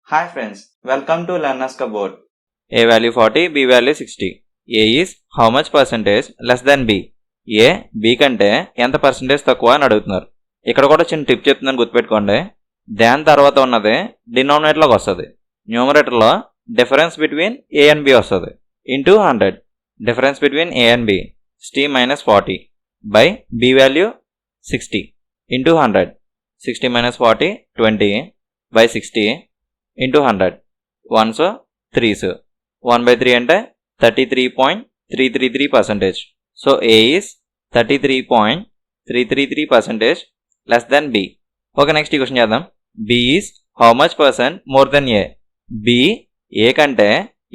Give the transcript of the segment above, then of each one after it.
Hi friends, welcome to Learner's Cupboard. A value 40, B value 60. A is how much percentage less than B. A, B కంటే ఎంత percentage తక్కువ అని అడుగుతున్నారు. ఇక్కడ కూడా చిన్న టిప్ చెప్తుందని గుర్తుపెట్టుకోండి. దాని తర్వాత ఉన్నది డినామినేటర్లోకి వస్తుంది. న్యూమరేటర్లో difference between A and B వస్తుంది. Into 100. Difference between A and B 60 minus 40 by B value 60 into 100. 60 minus 40 20 by 60 into 100. 1s 3s 1 by 3 అంటే 33.333%. So A is 33.333% less than B. Okay, next ఈ question చేద్దాం. B is how much percent more than A. B A కంటే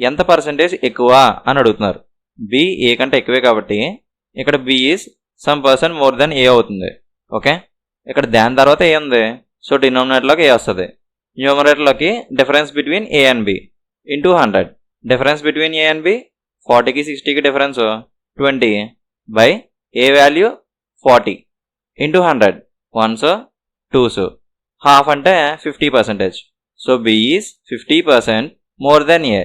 ఎంత percentage ఎక్కువ అని అడుగుతున్నారు. B A కంటే ఎక్కువే కాబట్టి ఇక్కడ B is some percent more than A అవుతుంది. ఓకే, ఇక్కడ దాని తర్వాత A ఉంది, సో డినామినేటర్లోకి A వస్తుంది. న్యూమరేటర్లోకి difference between A and B into 100. Difference between A and B 40కి 60కి difference 20 by A value 40 into 100. 1s 2s half అంటే 50%. So B is 50% more than A.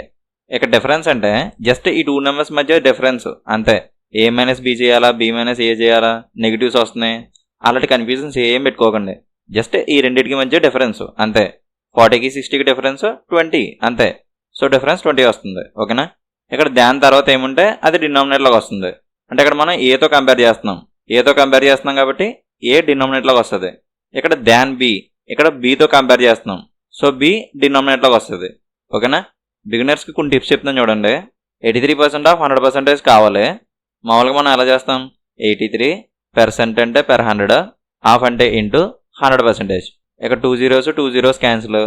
ఇక్కడ డిఫరెన్స్ అంటే జస్ట్ ఈ 2 నెంబర్స్ మధ్య డిఫరెన్స్ అంతే. A మైనస్ B చేయాలా, B minus A చేయాలా, నెగిటివ్స్ వస్తున్నాయి, అలాంటి కన్ఫ్యూజన్స్ ఏం పెట్టుకోకండి. జస్ట్ ఈ రెండింటికి మధ్య డిఫరెన్స్ అంతే. 40కి 60కి డిఫరెన్స్ 20 అంతే. సో డిఫరెన్స్ 20 వస్తుంది. ఓకేనా, ఇక్కడ దాని తర్వాత ఏముంటే అది డినామినేటర్లోకి వస్తుంది. అంటే ఇక్కడ మనం ఏతో కంపేర్ చేస్తున్నాం కాబట్టి ఏ డినామినేటర్లోకి వస్తుంది. ఇక్కడ దాన్ బి, ఇక్కడ బితో కంపేర్ చేస్తున్నాం, సో బి డినామినేటర్లోకి వస్తుంది. ఓకేనా, బిగినర్స్కి కొన్ని టిప్స్ చెప్తున్నాను చూడండి. 83% ఆఫ్ 100% కావాలి. మామూలుగా మనం ఎలా చేస్తాం, 83% అంటే per 100, హాఫ్ అంటే ఇంటూ 100%. ఇక్కడ 2 zeros cancel,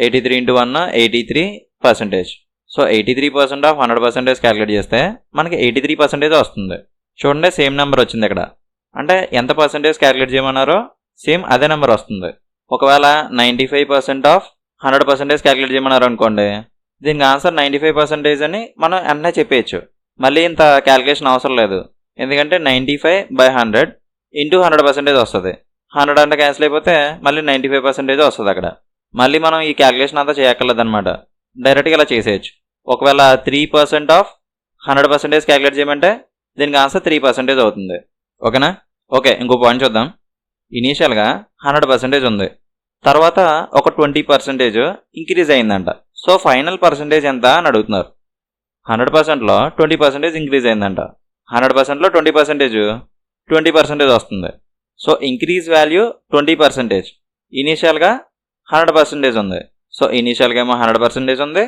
83 into 1 83%. So 83% of 100% calculate చేస్తే మనకి 83% వస్తుంది. చూడండి, సేమ్ నెంబర్ వచ్చింది ఇక్కడ. అంటే ఎంత పర్సెంటేజ్ క్యాలిక్యులేట్ చేయమన్నారో సేమ్ అదే నెంబర్ వస్తుంది. ఒకవేళ 95% ఆఫ్ 100% క్యాలిక్యులేట్ చేయమన్నారు అనుకోండి, దీనికి ఆన్సర్ 95% అని మనం వెంటనే చెప్పేయచ్చు. మళ్ళీ ఇంత క్యాలిక్యులేషన్ అవసరం లేదు, ఎందుకంటే 95/100 ఇంటూ 100% వస్తుంది. 100 అంటే క్యాన్సిల్ అయిపోతే మళ్ళీ 95% వస్తుంది అక్కడ. మళ్ళీ మనం ఈ క్యాలిక్యులేషన్ అంతా చేయక్కర్లేదు అనమాట, డైరెక్ట్గా ఇలా చేసేయచ్చు. ఒకవేళ 3% ఆఫ్ 100% క్యాలిక్యులేట్ చేయమంటే దీనికి ఆన్సర్ 3% అవుతుంది. ఓకేనా, ఓకే, ఇంకో పాయింట్ చూద్దాం. ఇనీషియల్గా 100% ఉంది, తర్వాత ఒక 20% ఇంక్రీజ్ అయిందంట. సో ఫైనల్ పర్సంటేజ్ ఎంత అని అడుగుతున్నారు. 100%లో 20% ఇంక్రీజ్ అయిందంట. 100%లో 20% వస్తుంది. So increase value 20%. ఇనీషియల్గా 100% ఉంది, సో ఇనీషియల్గా ఏమో 100% ఉంది,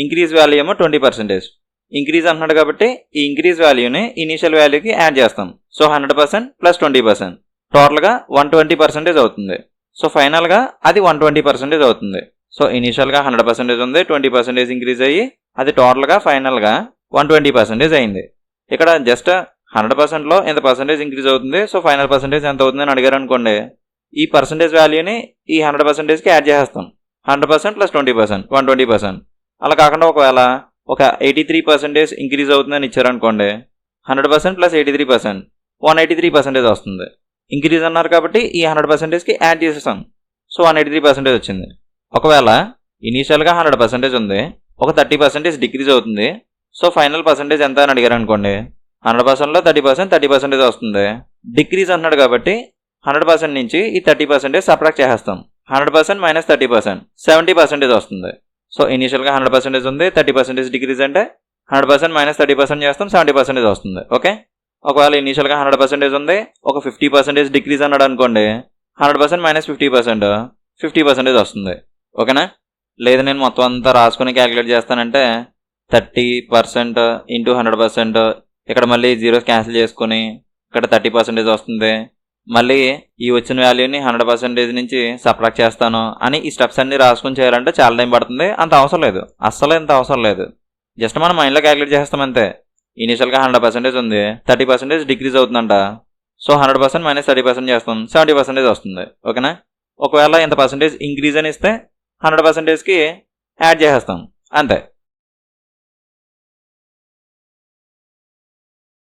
ఇంక్రీజ్ వాల్యూ ఏమో 20%. ఇంక్రీజ్ అంటున్నాడు కాబట్టి ఈ ఇంక్రీజ్ వాల్యూని ఇనీషియల్ వాల్యూకి యాడ్ చేస్తాం. సో 100% ప్లస్ 20% టోటల్గా 120% అవుతుంది. సో ఫైనల్గా అది 120% అవుతుంది. సో ఇనీషియల్గా 100% ఉంది, 20% ఇంక్రీజ్ అయ్యి అది టోటల్గా ఫైనల్గా 120% అయింది. ఇక్కడ జస్ట్ 100%లో ఎంత పర్సెంటేజ్ ఇంక్రీజ్ అవుతుంది, సో ఫైనల్ పర్సెంటేజ్ ఎంత అవుతుంది అని అడిగారు అనుకోండి, ఈ పర్సెంటేజ్ వాల్యూని ఈ 100%కి యాడ్ చేసేస్తాం. 100% ప్లస్ 20% 120%. అలా కాకుండా ఒకవేళ ఒక 83% ఇంక్రీజ్ అవుతుందని ఇచ్చారనుకోండి, 100% ప్లస్ 83% 183% వస్తుంది. ఇంక్రీజ్ అన్నారు కాబట్టి ఈ 100%కి యాడ్ చేసేస్తాం, సో 183% వచ్చింది. ఒకవేళ ఇనీషియల్గా 100% ఉంది, ఒక 30% డిక్రీజ్ అవుతుంది, సో ఫైనల్ పర్సెంటేజ్ ఎంత అని అడిగారు అనుకోండి, 100%లో 30% వస్తుంది. డిక్రీజ్ అన్నాడు కాబట్టి 100% నుంచి ఈ 30% సబ్ట్రాక్ట్ చేసేస్తాం. 100% మైనస్ 30% 70% వస్తుంది. సో ఇనీషియల్గా 100% ఉంది, 30% డిక్రీజ్ అంటే 100% మైనస్ 30% చేస్తాం, 70% వస్తుంది. ఓకే, ఒకవేళ ఇనీషియల్గా 100% ఉంది, ఒక 50% డిక్రీజ్ అన్నాడు అనుకోండి, 100% మైనస్ 50% వస్తుంది. ఓకేనా, లేదు నేను మొత్తం అంతా రాసుకుని క్యాలిక్యులేట్ చేస్తానంటే 30% ఇంటూ 100%, ఇక్కడ మళ్ళీ జీరోస్ క్యాన్సిల్ చేసుకుని ఇక్కడ 30% వస్తుంది, మళ్ళీ ఈ వచ్చిన వాల్యూని 100% నుంచి సబ్ట్రాక్ట్ చేస్తాను అని ఈ స్టెప్స్ అన్ని రాసుకుని చేయాలంటే చాలా టైం పడుతుంది. అంత అవసరం లేదు, అస్సలు ఎంత అవసరం లేదు. జస్ట్ మనం మైండ్లో క్యాలిక్యులేట్ చేస్తాం అంతే. ఇనీషియల్గా 100% ఉంది, 30% డిక్రీజ్ అవుతుందంట, సో 100% మైనస్ 30% చేస్తాం, 70% వస్తుంది. ఓకేనా, ఒకవేళ ఇంత పర్సెంటేజ్ ఇంక్రీజ్ అని ఇస్తే 100%కి యాడ్ చేసేస్తాం అంతే.